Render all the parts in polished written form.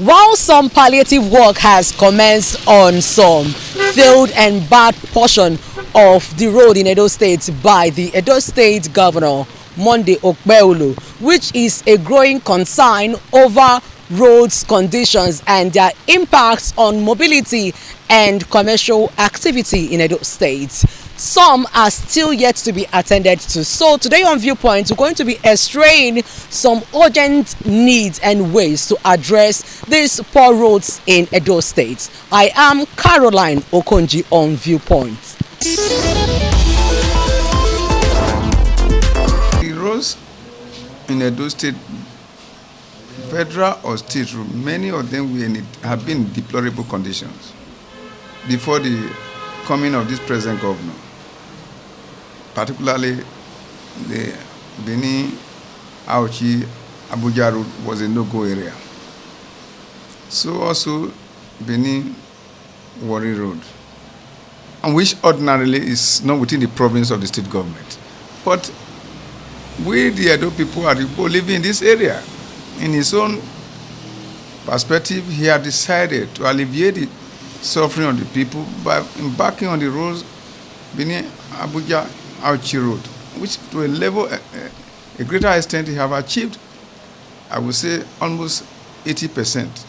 While some palliative work has commenced on some failed and bad portion of the road in Edo State by the Edo State Governor Monday Okpebholo, which is a growing concern over roads conditions and their impacts on mobility and commercial activity in Edo State. Some are still yet to be attended to. So today on Viewpoint, we're going to be extraying some urgent needs and ways to address these poor roads in Edo State. I am Caroline Okonji on Viewpoint. The roads in Edo State, federal or state road, many of them have been in deplorable conditions before the coming of this present governor. Particularly the Benin Auchi Abuja road was a no-go area. So also Benin Warri road, and which ordinarily is not within the province of the state government. But we, the Edo people, are the people living in this area. In his own perspective, he had decided to alleviate the suffering of the people by embarking on the roads Benin Abuja Auchi road, which to a level, a greater extent, he have achieved, I would say, almost 80%.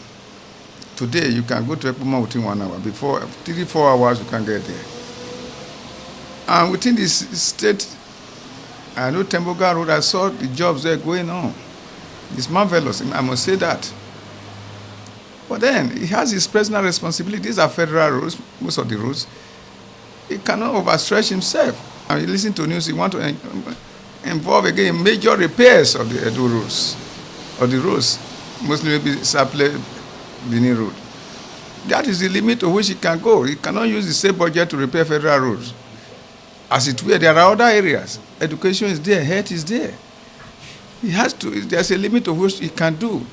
Today, you can go to Ekpoma within 1 hour. Before 3-4 hours, you can get there. And within this state, I know Temboga Road, I saw the jobs there going on. It's marvelous, I must say that. But then, he has his personal responsibility. These are federal roads, most of the roads. He cannot overstretch himself. And you listen to news, you want to involve again major repairs of the Edo roads, or the roads, mostly maybe Saple Benin Road. That is the limit to which he can go. He cannot use the same budget to repair federal roads. As it were, there are other areas. Education is there, health is there. He has to, there's a limit to which he can do.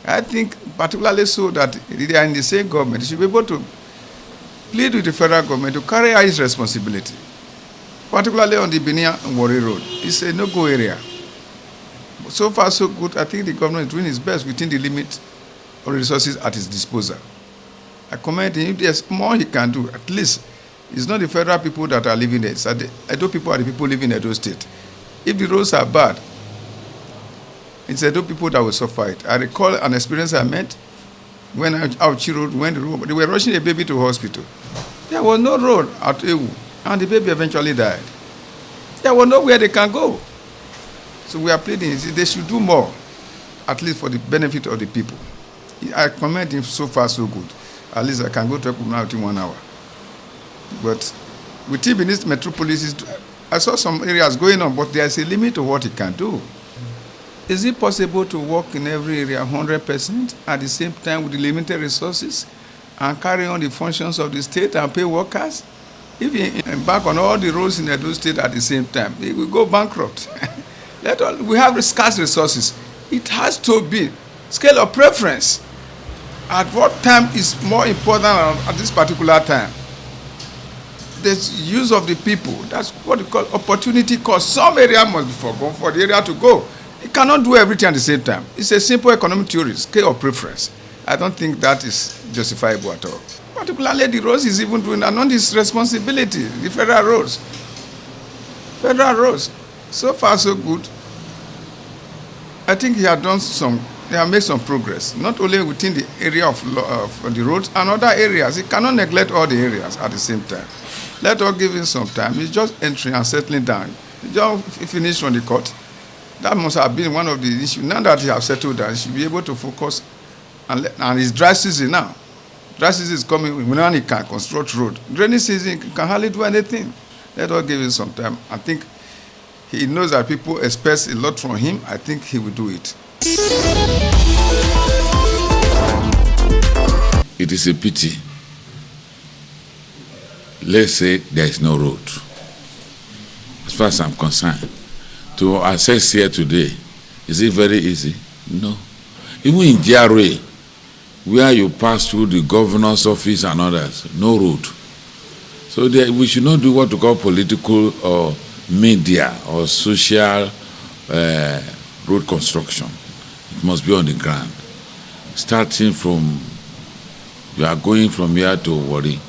I think particularly so that they are in the same government, he should be able to plead with the federal government to carry out his responsibility. Particularly on the Benin Warri Road. It's a no-go area. But so far, so good. I think the government is doing his best within the limit of resources at his disposal. I commend him. If there's more he can do, at least it's not the federal people that are living there. It's the Edo people are the people living in Edo State. If the roads are bad, it's Edo people that will suffer it. I recall an experience I met when Auchi Road went the road. They were rushing a baby to hospital. There was no road at Ewu. And the baby eventually died. There was nowhere they can go. So we are pleading, they should do more, at least for the benefit of the people. I commend him so far, so good. At least I can go to Ekpoma within 1 hour. But with Benin Metropolitan, I saw some areas going on, but there's a limit to what he can do. Is it possible to work in every area 100% at the same time with the limited resources and carry on the functions of the state and pay workers? If you embark on all the roads in Edo State at the same time, we will go bankrupt. We have scarce resources. It has to be scale of preference. At what time is more important at this particular time? The use of the people. That's what we call opportunity cost. Some area must be forgone for the area to go. You cannot do everything at the same time. It's a simple economic theory, scale of preference. I don't think that is justifiable at all. Particularly the roads is even doing, and on his responsibility, the federal roads. Federal roads. So far, so good. I think he has made some progress, not only within the area of the roads and other areas. He cannot neglect all the areas at the same time. Let us give him some time. He's just entering and settling down. He just finished on the court. That must have been one of the issues. Now that he has settled down, he should be able to focus, and it's dry season now. Dry season is coming, when he can construct road. Rainy season, he can hardly do anything. Let us give him some time. I think he knows that people expect a lot from him. I think he will do it. It is a pity. Let's say there is no road. As far as I'm concerned, to access here today, is it very easy? No. Even in GRA, where you pass through the governor's office and others, no road. So we should not do what we call political or media or social road construction. It must be on the ground. starting from, you are going from here to Warri.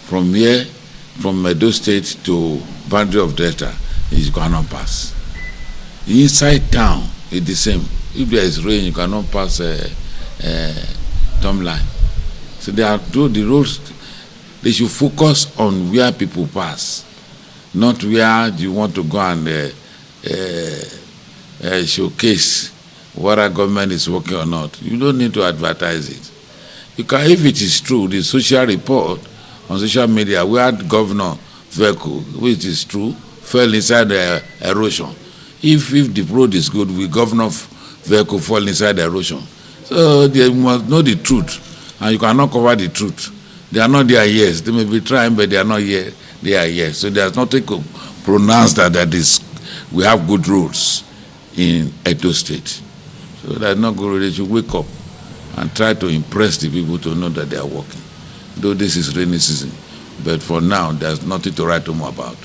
From here, from Edo State to boundary of Delta, you cannot pass. Inside town, it's the same. If there is rain, you cannot pass Tom line. So they are the roads. They should focus on where people pass, not where you want to go and showcase whether government is working or not. You don't need to advertise it. You can, if it is true, the social report on social media where the governor vehicle, which is true, fell inside the erosion. If the road is good, will governor vehicle fall inside the erosion? So they must know the truth, and you cannot cover the truth. They are not there yet. They may be trying, but they are not here. They are here. So there's nothing to pronounce that we have good roads in Edo State. So that's not good. They should wake up and try to impress the people to know that they are working. Though this is rainy season, but for now, there's nothing to write home about.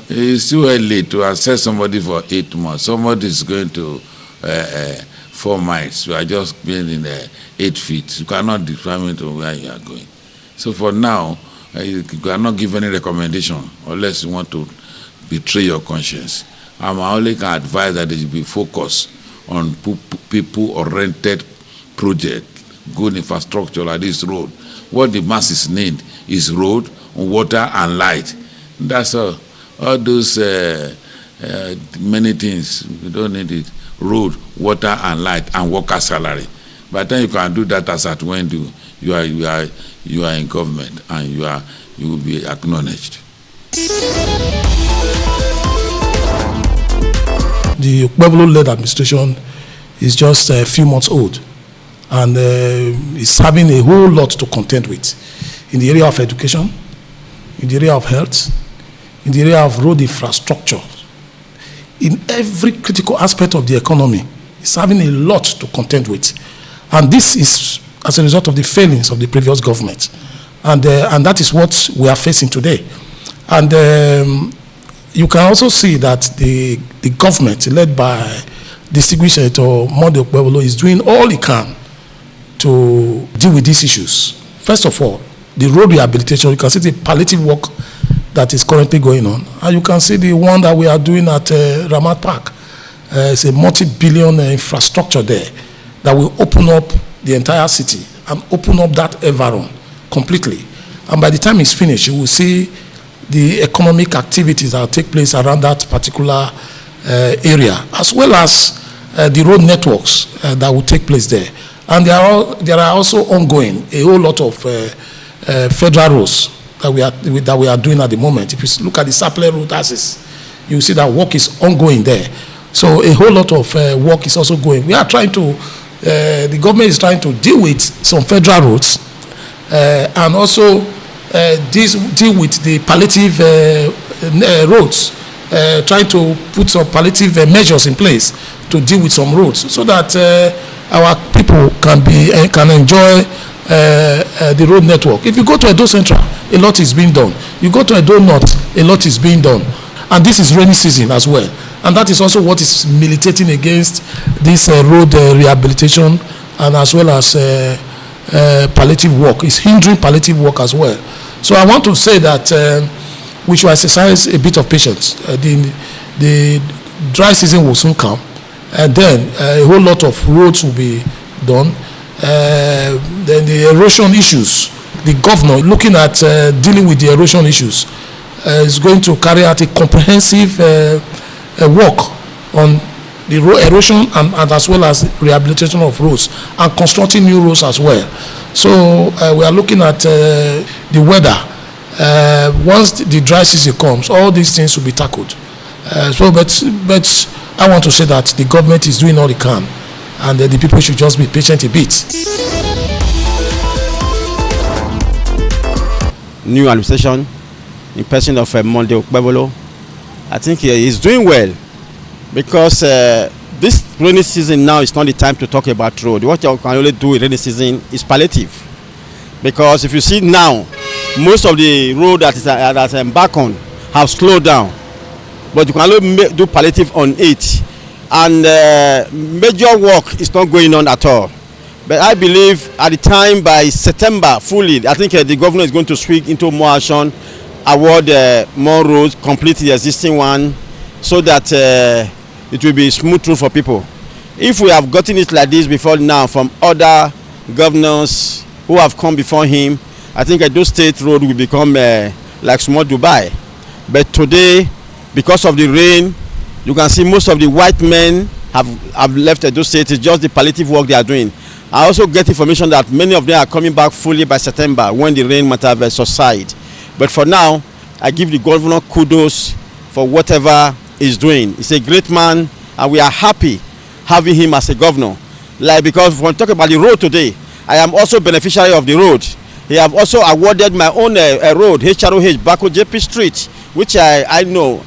It's too early to assess somebody for 8 months. Somebody is going to 4 miles. You are just being in 8 feet. You cannot determine to where you are going. So for now, you cannot give any recommendation unless you want to betray your conscience. I only can advise that they should be focused on people-oriented project, good infrastructure like this road. What the masses need is road, water, and light. That's all. All those many things, we don't need it. Road, water, and light, and worker salary. By the time you can do that as at when you are in government, and you will be acknowledged. The Okpebholo-led administration is just a few months old, and is having a whole lot to contend with in the area of education, in the area of health, in the area of road infrastructure. In every critical aspect of the economy, it's having a lot to contend with. And this is as a result of the failings of the previous government. And that is what we are facing today. And you can also see that the government, led by distinguished Senator Monday Okpebholo, is doing all it can to deal with these issues. First of all, the road rehabilitation, you can see the palliative work that is currently going on. And you can see the one that we are doing at Ramat Park. It's a multi-billion infrastructure there that will open up the entire city and open up that environment completely. And by the time it's finished, you will see the economic activities that will take place around that particular area, as well as the road networks that will take place there. And there are also ongoing a whole lot of federal roads that we are doing at the moment. If you look at the Sapele Road axis, you will see that work is ongoing there. So a whole lot of work is also going. We are trying to, the government is trying to deal with some federal roads and also deal with the palliative roads, trying to put some palliative measures in place to deal with some roads so that our people can enjoy the road network. If you go to Edo Central, a lot is being done. You go to Edo North, a lot is being done. And this is rainy season as well. And that is also what is militating against this road rehabilitation, and as well as palliative work. It's hindering palliative work as well. So I want to say that we should exercise a bit of patience. The dry season will soon come, and then a whole lot of roads will be done. Then the erosion issues, the governor looking at dealing with the erosion issues is going to carry out a comprehensive work on the erosion and as well as rehabilitation of roads and constructing new roads as well. So we are looking at the weather. Once the dry season comes, all these things will be tackled. But I want to say that the government is doing all it can, and the people should just be patient a bit. New administration in person of Monday Okpebholo, I think he is doing well, because this rainy season now is not the time to talk about road. What you can only do in rainy season is palliative, because if you see now, most of the road that embark on have slowed down, but you can only do palliative on it, and major work is not going on at all. But I believe at the time by September fully, I think the governor is going to swing into more action, award more roads, complete the existing one, so that it will be smooth road for people. If we have gotten it like this before now from other governors who have come before him, I think Edo State road will become like small Dubai. But today, because of the rain, you can see most of the white men have left Edo State. It's just the palliative work they are doing. I also get information that many of them are coming back fully by September when the rain might have subsided. But for now, I give the governor kudos for whatever he's doing. He's a great man, and we are happy having him as a governor. Like, because when we talk about the road today, I am also beneficiary of the road. He have also awarded my own road, HROH, Bako JP Street, which I know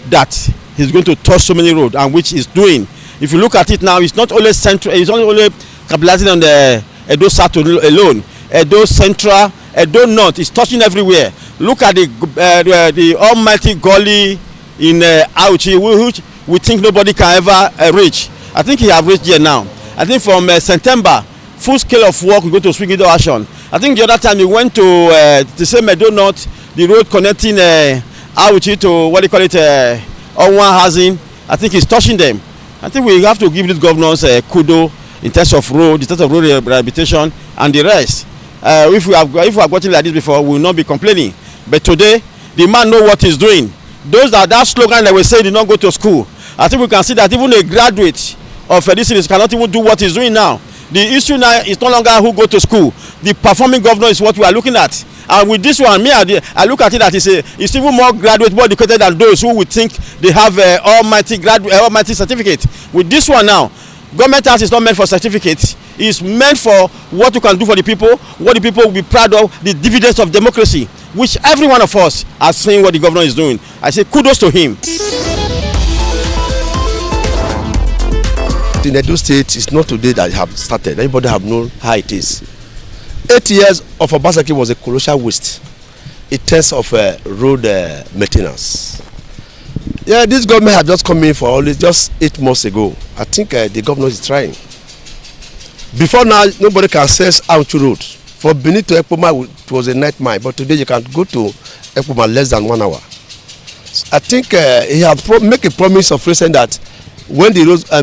that he's going to touch so many roads, and which he's doing. If you look at it now, it's not only central, it's not only capitalizing on the Edo South alone. Edo Central, Edo North is touching everywhere. Look at the almighty gully in Auchi, which we think nobody can ever reach. I think he have reached here now. I think from September, full scale of work, we're going to swing into action. I think the other time we went to the same Edo North, the road connecting Auchi to what they call it, Onwa Housing. I think it's touching them. I think we have to give these governors kudos in terms of road, rehabilitation, and the rest. If we have gotten like this before, we will not be complaining. But today, the man knows what he's doing. Those that slogan that we say did not go to school. I think we can see that even a graduate of this series cannot even do what he's doing now. The issue now is no longer who go to school. The performing governor is what we are looking at. And with this one, I look at it that it's even more graduate, more educated than those who would think they have almighty certificate. With this one now, government house is not meant for certificates. It's meant for what you can do for the people, what the people will be proud of, the dividends of democracy, which every one of us are seeing what the governor is doing. I say kudos to him. In Edo State, it's not today that it have started. Everybody have known how it is. 8 years of Obaseki was a colossal waste in terms of road maintenance. Yeah, this government had just come in for only just 8 months ago. I think the governor is trying. Before now, nobody can access Auchi Road. For Benin to Ekpoma, it was a night mile, but today you can go to Ekpoma less than 1 hour. I think he has make a promise of recent that when the roads are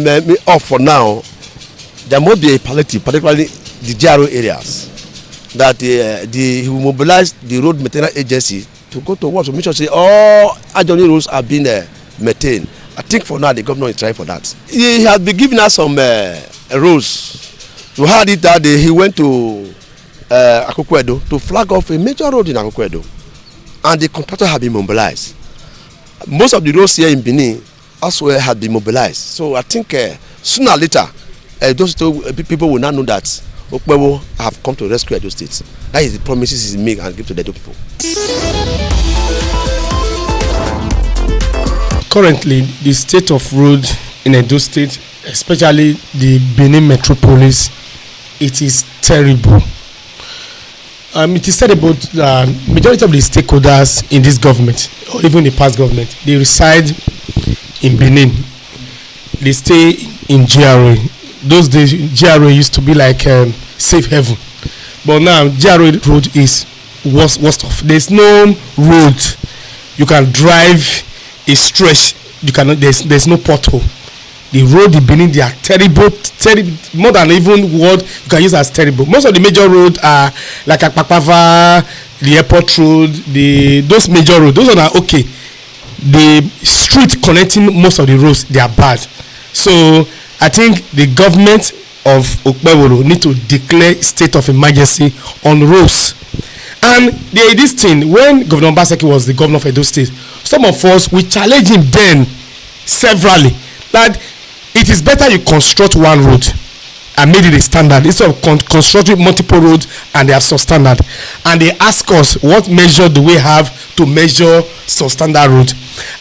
off for now, there must be a palliative, particularly the GRO areas, that he will mobilize the road maintenance agency to go to work to make sure say all adjoining roads are being maintained. I think for now the governor is trying for that. He has been giving us some roads. To had it that day, he went to Akoko-Edo to flag off a major road in Akoko-Edo, and the contractor had been mobilized. Most of the roads here in Benin also had been mobilized. So I think sooner or later, those people will now know that Okpewo have come to rescue Edo State. That is the promises he make and give to the Edo people. Currently, the state of road in Edo State, especially the Benin Metropolis, it is terrible. It is said about majority of the stakeholders in this government, or even the past government, they reside in Benin. They stay in GRA. Those days, GRA used to be like safe heaven, but now GRA road is worst off. There's no road you can drive a stretch. You cannot. There's no pothole. The road in Benin, they are terrible, more than even what you can use as terrible. Most of the major roads are like Akpakpava, the airport road, those major roads. Those are okay. The street connecting most of the roads, they are bad. So I think the government of Okpebolo need to declare state of emergency on roads. And this thing, when Governor Obaseki was the governor of Edo State, some of us, we challenged him then severally that it is better you construct one road and made it a standard instead of constructing multiple roads and they are substandard. And they ask us, what measure do we have to measure substandard road?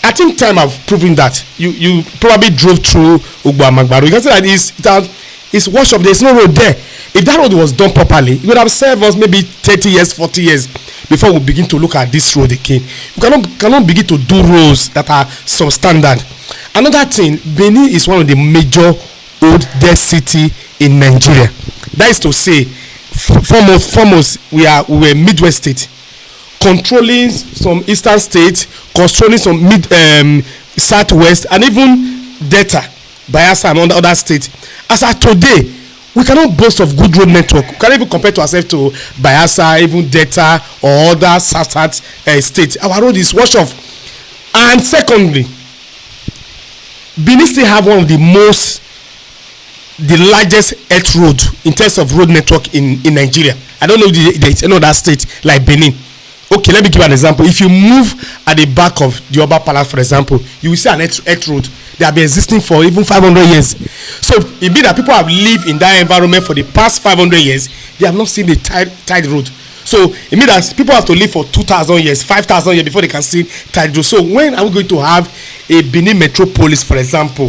I think time have proven that. You probably drove through Ugbo-Amagbaro. You can see that it's washed up. There's no road there. If that road was done properly, it would have served us maybe 30 years, 40 years before we begin to look at this road again. You cannot begin to do roads that are substandard. Another thing, Benin is one of the major oldest city in Nigeria. That is to say, foremost, we were Midwest state, controlling some eastern states, controlling some southwest, and even Delta, Bayelsa, and other states. As of today, we cannot boast of good road network. We cannot even compare to ourselves to Bayelsa, even Delta, or other south states. Our road is washed off. And secondly, Benin still have one of the largest earth road in terms of road network in Nigeria. I don't know if there is any other state like Benin. Okay, let me give an example. If you move at the back of the Oba Palace, for example, you will see an earth road. They have been existing for even 500 years. So it means that people have lived in that environment for the past 500 years. They have not seen the tide road. So it means that people have to live for 2,000 years, 5,000 years before they can see tide road. So when are we going to have a Benin Metropolis, for example,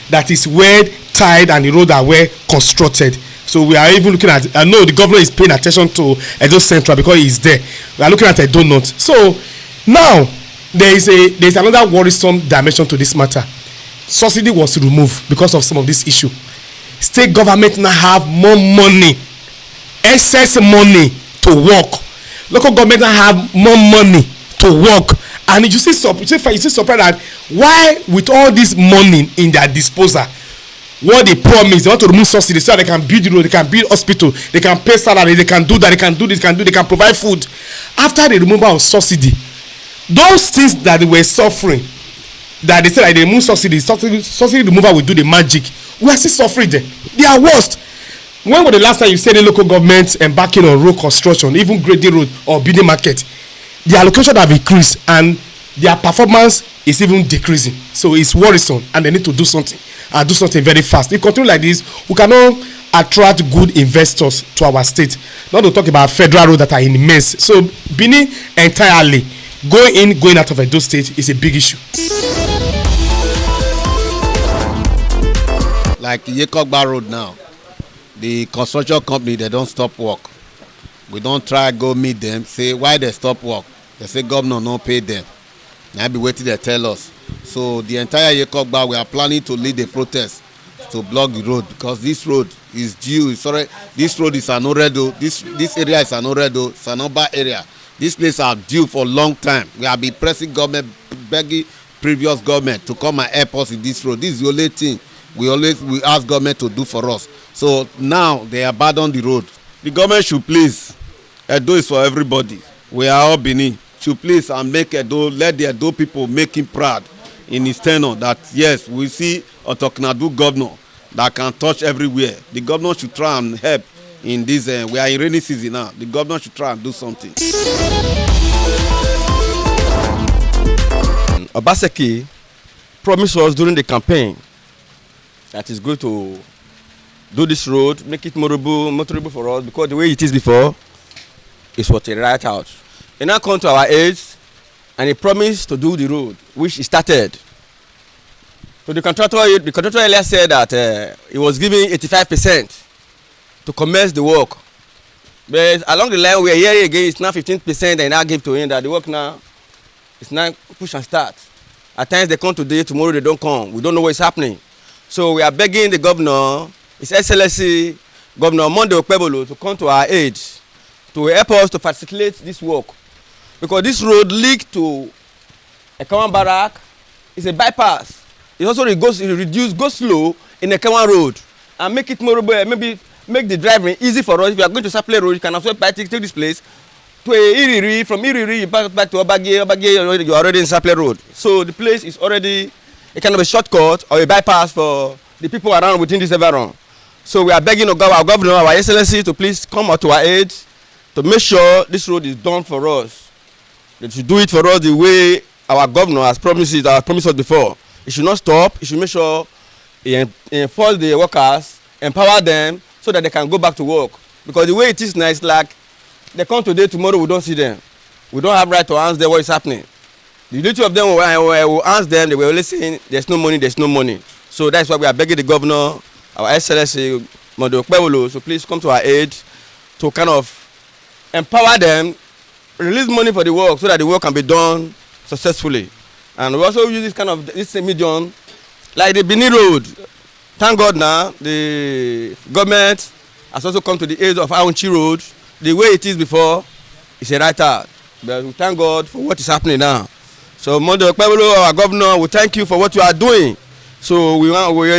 that is where tide and the road are well constructed? So we are even looking at, I know the governor is paying attention to Edo Central because he is there. We are looking at Edo North. So now there is another worrisome dimension to this matter. Subsidy was removed because of some of this issue. State government now have more money, excess money to work. Local government now have more money to work. And you see surprised that why with all this money in their disposal, what they promise, they want to remove subsidies so that they can build the road, they can build hospital, they can pay salary, they can do that, they can do this, they can provide food. After the removal of subsidy, those things that they were suffering, that they said like they remove subsidy removal will do the magic, we are still suffering them. They are worst. When was the last time you said the local government embarking on road construction, even grading road or building market? The allocation have increased and their performance is even decreasing. So it's worrisome and they need to do something and do something very fast. If we continue like this, we cannot attract good investors to our state. Not to talk about federal roads that are immense. So Benin entirely going out of Edo State is a big issue. Like Yekogba Road now, the construction company, they don't stop work. We don't try go meet them, say why they stop work. They say governor no pay them. Now be waiting they tell us. So the entire Yekogba, we are planning to lead a protest to block the road because this road is due. Sorry, this road is an Oredo. This area is an Oredo. It's an Oba area. This place are due for a long time. We have been pressing government, begging previous government to come and help us in this road. This is the only thing we ask government to do for us. So now they abandon the road. The government should please, Edo is for everybody. We are all Benin. Should please and make Edo, let the Edo people make him proud in his tenure that yes, we see Otoknadu governor that can touch everywhere. The governor should try and help in this. We are in rainy season now. The governor should try and do something. Obaseki promised us during the campaign that he's going to do this road, make it motorable for us, because the way it is before is what he write out. He now come to our age and he promised to do the road, which he started. So the contractor earlier said that he was giving 85% to commence the work. But along the line we are hearing again it's now 15% and now give to him that the work now is now push and start. At times they come today, tomorrow they don't come. We don't know what is happening. So we are begging the governor, His Excellency Governor Monday Okpebolo, to come to our aid to help us to facilitate this work. Because this road leads to Ekawan Barrack. It's a bypass. It also goes slow in Ekawan Road and make it more, maybe make the driving easy for us. If you are going to Saple Road, you can also take this place to Iriri. From Iriri, you back to Obage, you are already in Saple Road. So the place is already a kind of a shortcut or a bypass for the people around within this environment. So we are begging our governor, our excellency, to please come out to our aid to make sure this road is done for us. They should do it for us the way our governor has promised us before. He should not stop. He should make sure he enforce the workers, empower them so that they can go back to work. Because the way it is now, it's like they come today, tomorrow we don't see them. We don't have right to ask them what is happening. The duty of them will ask them, they will only say there's no money. So that's why we are begging the governor, our excellency, Monday Okpebolo, so please come to our aid to kind of empower them, release money for the work so that the work can be done successfully. And we also use this medium, like the Benin Road. thank God now the government has also come to the aid of Aunchi Road. The way it is before is a right out, but we thank God for what is happening now. So Monday Okpebolo, our governor, we thank you for what you are doing. So we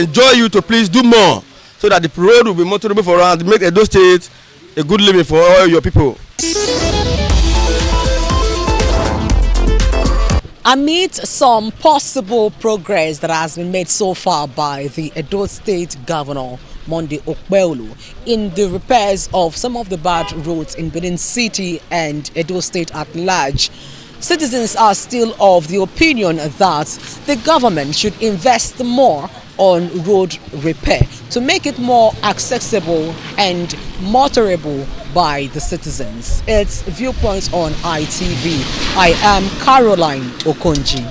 enjoy you to please do more so that the road will be motorable for us, make Edo State a good living for all your people. Amid some possible progress that has been made so far by the Edo State Governor Monday Okpebolo in the repairs of some of the bad roads in Benin City and Edo State at large, citizens are still of the opinion that the government should invest more on road repair to make it more accessible and motorable by the citizens. It's Viewpoints on ITV. I am Caroline Okonji.